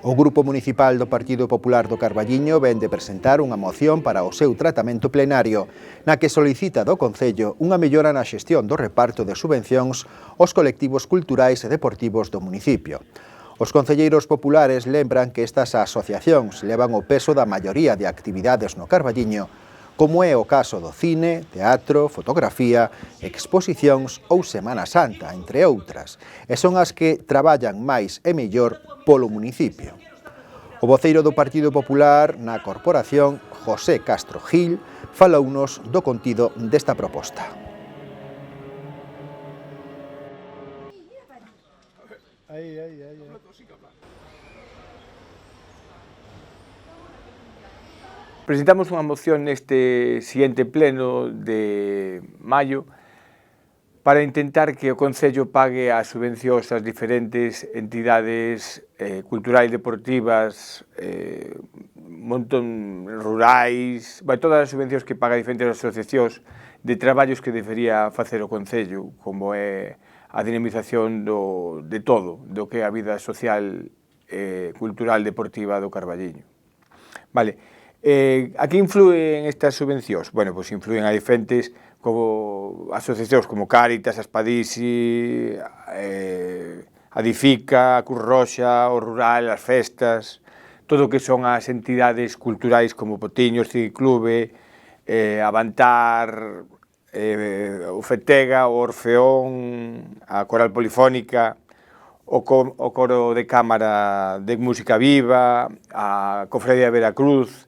O Grupo Municipal do Partido Popular do Carballiño vén de presentar unha moción para o seu tratamento plenario, na que solicita do Concello unha mellora na xestión do reparto de subvencións aos colectivos culturais e deportivos do municipio. Os concelleiros populares lembran que estas asociacións levan o peso da maioría de actividades no Carballiño, como é o caso do cine, teatro, fotografía, exposicións ou Semana Santa, entre outras, e son as que traballan máis e mellor polo municipio. O voceiro do Partido Popular na corporación, José Castro Gil, falounos do contido desta proposta. Presentamos unha moción neste seguinte pleno de maio para intentar que o Concello pague as subvencións ás diferentes entidades culturais, deportivas, montón rurais, todas as subvencións que paga diferentes asociacións de traballos que debería facer o Concello, como é a dinamización de todo, do que é a vida social, cultural, deportiva do Carballiño. Vale. A que influen estas subvencións? Bueno, pois influen a diferentes como asociacións como Cáritas, Aspadisi, a Difica, a Cruz Roxa, o Rural, as festas, todo o que son as entidades culturais como Potiños, Ciclube, Avantar, o Fetega, o Orfeón, a Coral Polifónica, o Coro de Cámara de Música Viva, a Cofradía de Veracruz,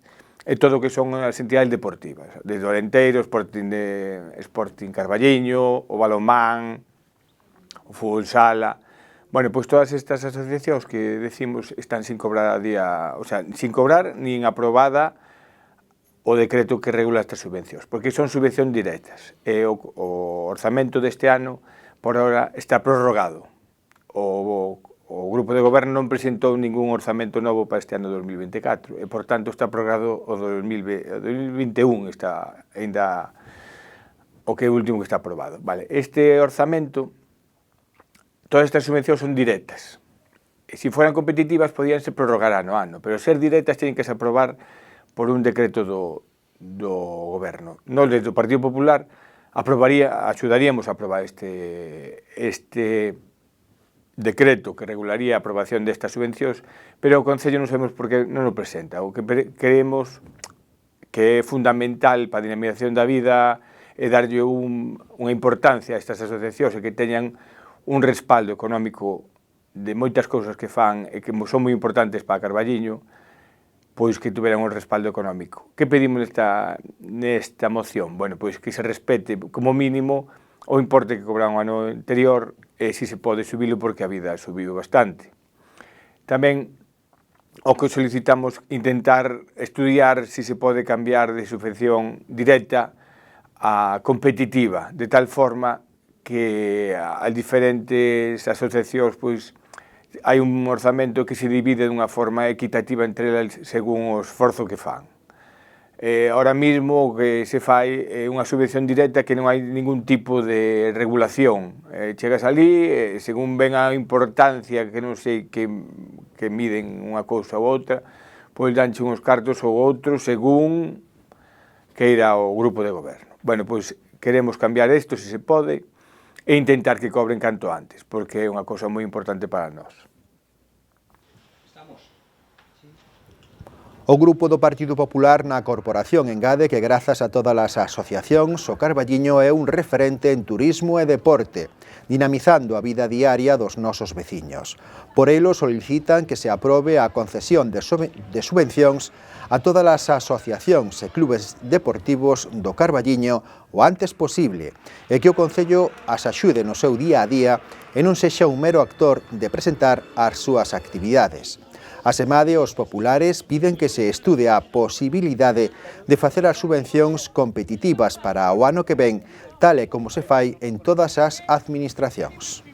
e todo o que son as entidades deportivas, desde o Alenteiro, Sporting Carballiño, o Balonmán, o Fútbol Sala. Bueno, pois todas estas asociacións que decimos están sin cobrar a día, o sea, sin cobrar nin aprobada o decreto que regula estas subvencións, porque son subvencións directas. E o orzamento deste ano, por ahora, está prorrogado. O Grupo de Goberno non presentou ningún orzamento novo para este ano 2024 e, por tanto, está prorrogado o 2021, está ainda o que é o último que está aprobado. Vale, este orzamento, todas estas subvencións son directas. E se foran competitivas, podíanse prorrogar ano a ano, pero ser directas teñen que se aprobar por un decreto do Goberno. Nós, desde o Partido Popular, axudaríamos a aprobar este decreto que regularía a aprobación destas subvencións, pero o Concello non sabemos por que non o presenta. O que creemos que é fundamental para a dinamización da vida é darlle unha importancia a estas asociacións e que teñan un respaldo económico de moitas cousas que fan e que son moi importantes para Carballiño, pois que tuveran un respaldo económico. Que pedimos nesta moción? Bueno, pois que se respete como mínimo o importe que cobraron o ano anterior e se pode subilo porque a vida subiu bastante. Tamén o que solicitamos intentar estudiar se pode cambiar de subvención directa a competitiva, de tal forma que as diferentes asociacións pois hai un orzamento que se divide dunha forma equitativa entre elas según o esforzo que fan. Ahora mismo o que se fai é unha subvención directa que non hai ningún tipo de regulación. Chegas ali, según ven a importancia que non sei que miden unha cousa ou outra, pois danche uns cartos ou outros según queira o Grupo de Goberno. Bueno, pois queremos cambiar isto, se se pode, e intentar que cobren canto antes, porque é unha cousa moi importante para nós. O Grupo do Partido Popular na corporación engade que grazas a todas as asociacións o Carballiño é un referente en turismo e deporte, dinamizando a vida diaria dos nosos veciños. Por elo solicitan que se aprobe a concesión de subvencións a todas as asociacións e clubes deportivos do Carballiño o antes posible e que o Concello as axude no seu día a día e non sexa un mero actor de presentar as súas actividades. Asemade, os populares piden que se estude a posibilidade de facer as subvencións competitivas para o ano que ven, tal e como se fai en todas as administracións.